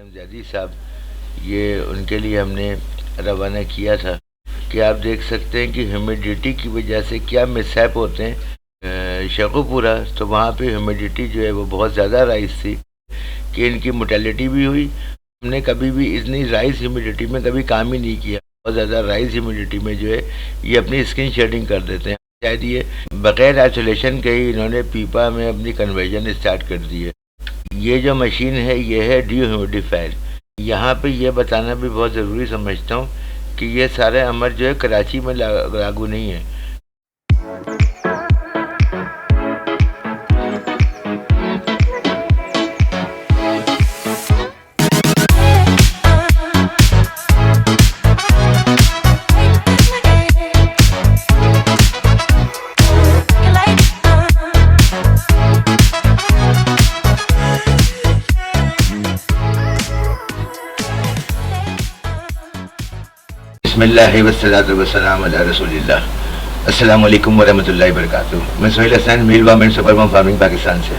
سالم زیادی صاحب، یہ ان کے لیے ہم نے روانہ کیا تھا کہ آپ دیکھ سکتے ہیں کہ ہیومیڈیٹی کی وجہ سے کیا مسہیپ ہوتے ہیں۔ شیخو پورہ تو وہاں پہ ہیومیڈیٹی جو ہے وہ بہت زیادہ رائز تھی کہ ان کی موٹیلٹی بھی ہوئی۔ ہم نے کبھی بھی اتنی رائز ہیومیڈیٹی میں کبھی کام ہی نہیں کیا۔ بہت زیادہ رائز ہیومیڈیٹی میں جو ہے یہ اپنی اسکن شیڈنگ کر دیتے ہیں۔ شاید یہ بغیر آئسولیشن کے ہی انہوں نے پیپا میں اپنی کنورژن اسٹارٹ کر دی ہے۔ یہ جو مشین ہے یہ ہے ڈی ہیومیڈیفائر۔ یہاں پہ یہ بتانا بھی بہت ضروری سمجھتا ہوں کہ یہ سارے امر جو ہے کراچی میں لاگو نہیں ہے۔ بسم اللہ والصلاۃ والسلام علی رسول اللہ۔ السلام علیکم ورحمۃ اللہ وبرکاتہ۔ میں سہیل حسین، میل وامن سپر فارمنگ پاکستان سے۔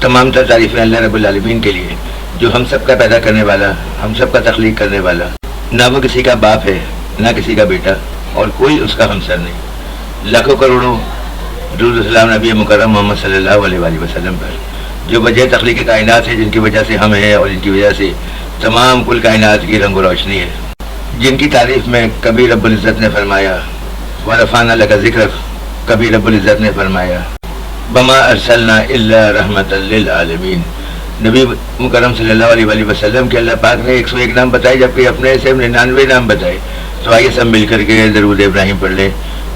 تمام تر تعریفیں اللہ رب العالمین کے لیے جو ہم سب کا پیدا کرنے والا، ہم سب کا تخلیق کرنے والا۔ نہ وہ کسی کا باپ ہے نہ کسی کا بیٹا، اور کوئی اس کا ہمسر نہیں۔ لاکھوں کروڑوں درود و سلام نبی مکرم محمد صلی اللہ علیہ وآلہ وسلم پر، جو وجہ تخلیق کائنات ہے، جن کی وجہ سے ہم ہیں اور جن کی وجہ سے تمام کل کائنات کی رنگ و روشنی ہے، جن کی تعریف میں کبھی رب العزت نے فرمایا وَرَفَعْنَا لَكَ ذِكْرَكَ، کبھی رب العزت نے فرمایا وَمَا أَرْسَلْنَا إِلَّا رَحْمَةً لِلْعَالَمِينَ۔ نبی مکرم صلی اللہ علیہ وآلہ وسلم کے اللہ پاک نے 101 نام بتائے، جبکہ اپنے سے 99 نام بتائے۔ تو آئیے سب مل کر کے درود ابراہیم پڑھ لیں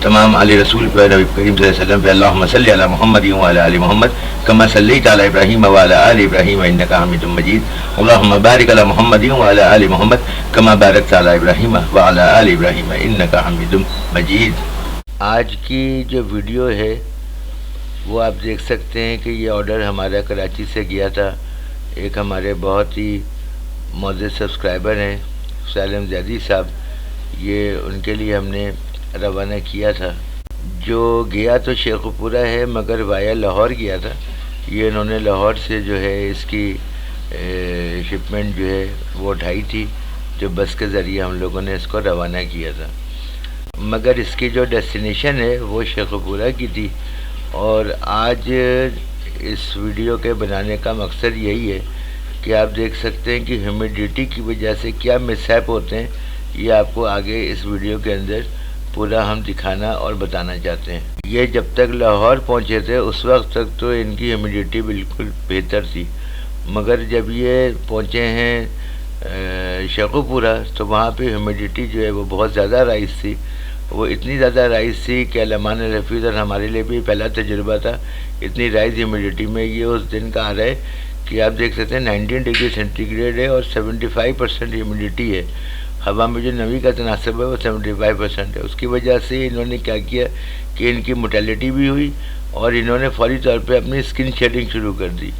تمام آل رسول پہ، نبی کریم صلی اللہ علیہ وسلم پہ۔ اللہم صلی علی محمد وعلی آل محمد کما صلیت علی ابراہیم وعلی آل ابراہیم انک حمید مجید۔ اللہم بارک علی محمد وعلی آل محمد کما بارکت علی ابراہیم وعلی آل ابراہیم انک حمید مجید۔ آج کی جو ویڈیو ہے وہ آپ دیکھ سکتے ہیں کہ یہ آرڈر ہمارا کراچی سے گیا تھا۔ ایک ہمارے بہت ہی معزز سبسکرائبر ہیں سالم زیادی صاحب، یہ ان کے لیے ہم نے روانہ کیا تھا۔ جو گیا تو شیخو پورہ ہے مگر وایا لاہور گیا تھا۔ یہ انہوں نے لاہور سے جو ہے اس کی شپمنٹ جو ہے وہ اٹھائی تھی، جو بس کے ذریعے ہم لوگوں نے اس کو روانہ کیا تھا، مگر اس کی جو ڈیسٹینیشن ہے وہ شیخو پورہ کی تھی۔ اور آج اس ویڈیو کے بنانے کا مقصد یہی ہے کہ آپ دیکھ سکتے ہیں کہ ہیومیڈیٹی کی وجہ سے کیا مسہیپ ہوتے ہیں، یہ آپ کو آگے اس ویڈیو کے اندر پورا ہم دکھانا اور بتانا چاہتے ہیں۔ یہ جب تک لاہور پہنچے تھے اس وقت تک تو ان کی ہیومیڈیٹی بالکل بہتر تھی، مگر جب یہ پہنچے ہیں شیخو پورہ تو وہاں پہ ہیومیڈیٹی جو ہے وہ بہت زیادہ رائز تھی۔ وہ اتنی زیادہ رائز تھی کہ علمان الحفیظ اور ہمارے لیے بھی پہلا تجربہ تھا۔ اتنی رائز ہیومیڈیٹی میں یہ اس دن کا آ رہا ہے کہ آپ دیکھ سکتے ہیں 19 ڈگری سینٹی گریڈ ہے اور 75% ہیومیڈیٹی ہے۔ ہوا میں جو نمی کا تناسب ہے وہ 75% ہے۔ اس کی وجہ سے انہوں نے کیا کیا کہ ان کی موٹیلٹی بھی ہوئی اور انہوں نے فوری طور پہ اپنی اسکن شیڈنگ شروع کر دی،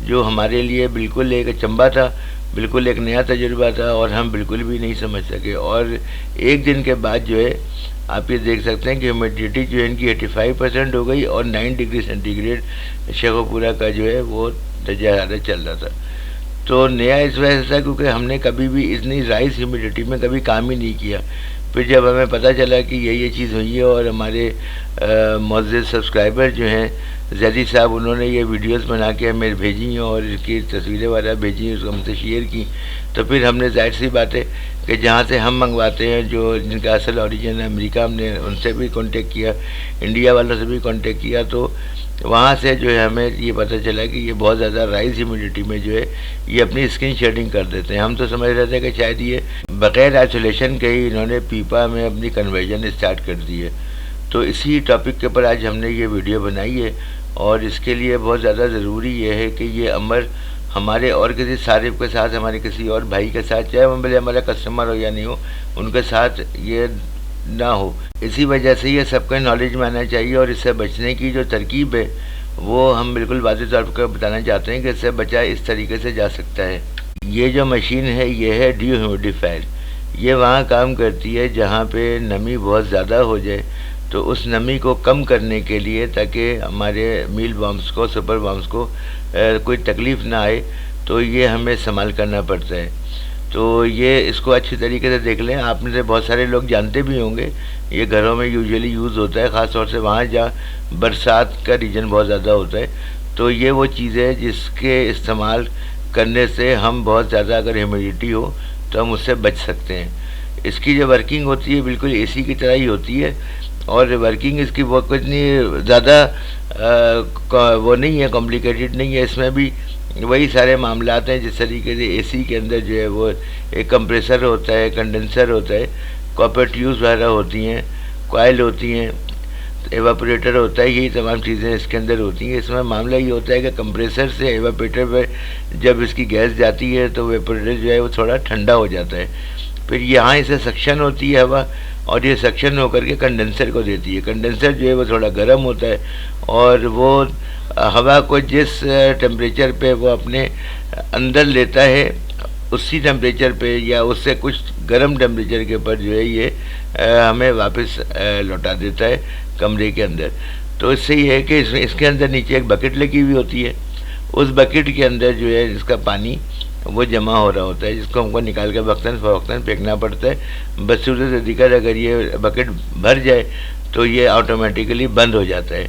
جو ہمارے لیے بالکل ایک اچنبھا تھا، بالکل ایک نیا تجربہ تھا اور ہم بالکل بھی نہیں سمجھ سکے۔ اور ایک دن کے بعد جو ہے آپ یہ دیکھ سکتے ہیں کہ ہیومیڈیٹی جو ہے ان کی 85% ہو گئی اور 9 ڈگری سینٹی گریڈ شیخو پورہ کا جو ہے وہ درجہ حرارت چل رہا تھا۔ تو نیا اس وجہ سے تھا کیونکہ ہم نے کبھی بھی اتنی رائز ہیومیڈیٹی میں کبھی کام ہی نہیں کیا۔ پھر جب ہمیں پتہ چلا کہ یہ چیز ہوئی ہے اور ہمارے معزز سبسکرائبر جو ہیں زیدی صاحب، انہوں نے یہ ویڈیوز بنا کے ہمیں بھیجی ہیں اور اس کی تصویریں وغیرہ بھیجی ہیں، اس کو ہم سے شیئر کی، تو پھر ہم نے ظاہر سی بات ہے کہ جہاں سے ہم منگواتے ہیں، جو جن کا اصل اوریجن ہے امریکہ، ہم نے ان سے بھی کانٹیکٹ کیا، انڈیا والوں سے بھی کانٹیکٹ کیا، تو وہاں سے جو ہے ہمیں یہ پتہ چلا کہ یہ بہت زیادہ رائز ہیومیڈیٹی میں جو ہے یہ اپنی اسکن شیڈنگ کر دیتے ہیں۔ ہم تو سمجھ رہے تھے کہ شاید یہ بغیر آئسولیشن کے ہی انہوں نے پیپا میں اپنی کنورژن اسٹارٹ کر دی ہے۔ تو اسی ٹاپک کے اوپر آج ہم نے یہ ویڈیو بنائی ہے، اور اس کے لیے بہت زیادہ ضروری یہ ہے کہ یہ امر ہمارے اور کسی صارف کے ساتھ، ہمارے کسی اور بھائی کے ساتھ، چاہے وہ بھلے ہمارا کسٹمر ہو یا نہیں ہو، ان کے ساتھ یہ نہ ہو۔ اسی وجہ سے یہ سب کا نالج میں آنا چاہیے، اور اس سے بچنے کی جو ترکیب ہے وہ ہم بالکل واضح طور پر بتانا چاہتے ہیں کہ اس سے بچا اس طریقے سے جا سکتا ہے۔ یہ جو مشین ہے یہ ہے ڈی ہیومیڈیفائر۔ یہ وہاں کام کرتی ہے جہاں پہ نمی بہت زیادہ ہو جائے، تو اس نمی کو کم کرنے کے لیے، تاکہ ہمارے میل بامس کو، سپر بامس کو کوئی تکلیف نہ آئے، تو یہ ہمیں استعمال کرنا پڑتا ہے. تو یہ اس کو اچھی طریقے سے دیکھ لیں. آپ میں سے بہت سارے لوگ جانتے بھی ہوں گے یہ گھروں میں یوزلی یوز ہوتا ہے، خاص طور سے وہاں جہاں برسات کا ریجن بہت زیادہ ہوتا ہے. تو یہ وہ چیز ہے جس کے استعمال کرنے سے ہم بہت زیادہ اگر ہیومیڈیٹی ہو تو ہم اس سے بچ سکتے ہیں. اس کی جو ورکنگ ہوتی ہے بالکل اے سی کی طرح ہی ہوتی ہے، اور ورکنگ اس کی وہ اتنی زیادہ وہ نہیں ہے، کمپلیکیٹڈ نہیں ہے. اس میں بھی وہی سارے معاملات ہیں جس طریقے سے اے سی کے اندر جو ہے وہ ایک کمپریسر ہوتا ہے، کنڈنسر ہوتا ہے، کاپر ٹیوبز وغیرہ ہوتی ہیں، کوائل ہوتی ہیں، ایواپوریٹر ہوتا ہے. یہی تمام چیزیں اس کے اندر ہوتی ہیں. اس میں معاملہ یہ ہوتا ہے کہ کمپریسر سے ایواپوریٹر پہ جب اس کی گیس جاتی ہے تو ایواپوریٹر جو ہے وہ تھوڑا ٹھنڈا ہو جاتا ہے. پھر یہاں اسے سکشن ہوتی ہے ہوا، اور یہ سکشن ہو کر کے کنڈنسر کو دیتی ہے. کنڈنسر جو ہے وہ تھوڑا گرم ہوتا ہے، اور وہ ہوا کو جس ٹیمپریچر پہ وہ اپنے اندر لیتا ہے اسی ٹیمپریچر پہ یا اس سے کچھ گرم ٹیمپریچر کے اوپر جو ہے یہ ہمیں واپس لوٹا دیتا ہے کمرے کے اندر. تو اس سے یہ ہے کہ اس کے اندر نیچے ایک بکٹ لگی ہوئی ہوتی ہے. اس بکٹ کے اندر جو ہے جس کا پانی وہ جمع ہو رہا ہوتا ہے، جس کو ہم کو نکال کے وقتاً فوقتاً پھینکنا پڑتا ہے. بصورت دیگر اگر یہ بکٹ بھر جائے تو یہ آٹومیٹیکلی بند ہو جاتا ہے.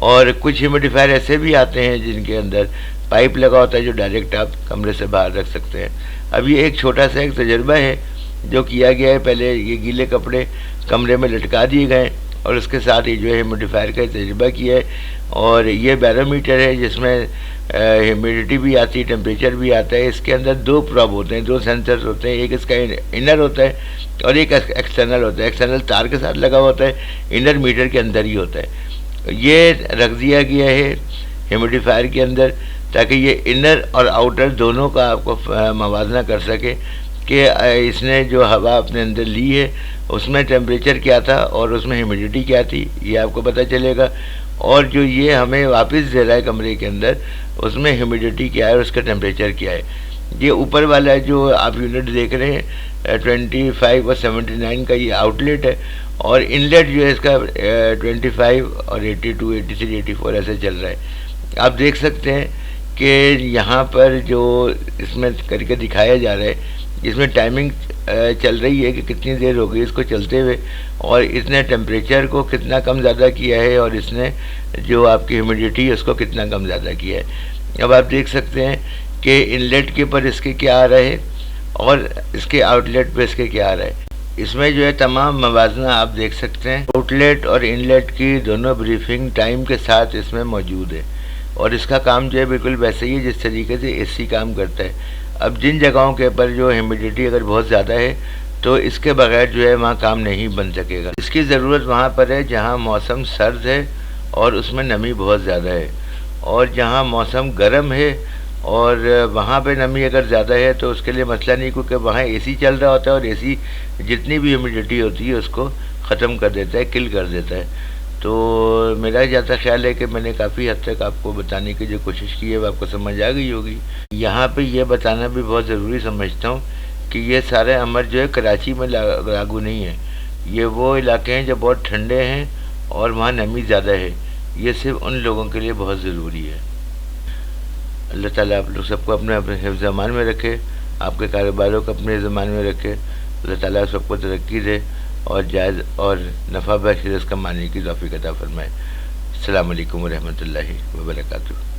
اور کچھ ہیومیڈیفائر ایسے بھی آتے ہیں جن کے اندر پائپ لگا ہوتا ہے جو ڈائریکٹ آپ کمرے سے باہر رکھ سکتے ہیں. اب یہ ایک چھوٹا سا ایک تجربہ ہے جو کیا گیا ہے. پہلے یہ گیلے کپڑے کمرے میں لٹکا دیے گئے اور اس کے ساتھ یہ جو ہے ہیومیڈیفائر کا تجربہ کیا ہے. اور یہ بیرو میٹر ہے جس میں ہیومیڈیٹی بھی آتی ہے، ٹیمپریچر بھی آتا ہے. اس کے اندر دو پروب ہوتے ہیں، دو سینسرز ہوتے ہیں. ایک اس کا انر ہوتا ہے اور ایک ایکسٹرنل ہوتا ہے. ایکسٹرنل تار کے ساتھ لگا ہوتا ہے، انر میٹر کے اندر ہی ہوتا ہے. یہ رکھ دیا گیا ہے ہیومیڈیفائر کے اندر تاکہ یہ انر اور آؤٹر دونوں کا آپ کو موازنہ کر سکے کہ اس نے جو ہوا اپنے اندر لی ہے اس میں ٹیمپریچر کیا تھا اور اس میں ہیومیڈیٹی کیا تھی، یہ آپ کو پتہ چلے گا. اور جو یہ ہمیں واپس دے رہا ہے کمرے کے اندر اس میں ہیومیڈیٹی کیا ہے اور اس کا ٹیمپریچر کیا ہے. یہ اوپر والا جو آپ یونٹ دیکھ رہے ہیں 25 اور 79 کا یہ آؤٹ لیٹ ہے، اور انلیٹ جو ہے اس کا 25 اور 82 83 84 ایسے چل رہا ہے. آپ دیکھ سکتے ہیں کہ یہاں پر جو اس میں کر کے دکھایا جا رہا ہے اس میں ٹائمنگ چل رہی ہے کہ کتنی دیر ہو گئی اس کو چلتے ہوئے، اور اس نے ٹیمپریچر کو کتنا کم زیادہ کیا ہے اور اس نے جو آپ کی ہیومیڈیٹی ہے اس کو کتنا کم زیادہ کیا ہے. اب آپ دیکھ سکتے ہیں کہ انلیٹ کے پر اس کے کیا آ رہا ہے اور اس کے آؤٹ لیٹ پہ اس کے کیا آ رہا ہے. اس میں جو ہے تمام موازنہ آپ دیکھ سکتے ہیں. آؤٹ لیٹ اور انلیٹ کی دونوں بریفنگ ٹائم کے ساتھ اس میں موجود ہے، اور اس کا کام جو ہے بالکل ویسے ہی ہے جس طریقے سے اے سی کام کرتا ہے. اب جن جگہوں کے اوپر جو ہیومیڈیٹی اگر بہت زیادہ ہے تو اس کے بغیر جو ہے وہاں کام نہیں بن سکے گا. اس کی ضرورت وہاں پر ہے جہاں موسم سرد ہے اور اس میں نمی بہت زیادہ ہے، اور جہاں موسم گرم ہے اور وہاں پہ نمی اگر زیادہ ہے تو اس کے لیے مسئلہ نہیں، کیونکہ وہاں اے سی چل رہا ہوتا ہے اور اے سی جتنی بھی ہیومیڈیٹی ہوتی ہے اس کو ختم کر دیتا ہے، کل کر دیتا ہے. تو میرا جاتا خیال ہے کہ میں نے کافی حد تک آپ کو بتانے کی جو کوشش کی ہے وہ آپ کو سمجھ آ گئی ہوگی. یہاں پہ یہ بتانا بھی بہت ضروری سمجھتا ہوں کہ یہ سارے امر جو ہے کراچی میں لاگو نہیں ہے. یہ وہ علاقے ہیں جو بہت ٹھنڈے ہیں اور وہاں نمی زیادہ ہے. یہ صرف ان لوگوں کے لیے بہت ضروری ہے. اللہ تعالیٰ آپ لوگ سب کو اپنے حفظ امان میں رکھے، آپ کے کاروباروں کو اپنے زمان میں رکھے. اللہ تعالیٰ سب کو ترقی دے اور جائز اور نفع بخش رزق کمانے کی توفیق عطا فرمائے. السلام علیکم ورحمۃ اللہ وبرکاتہ.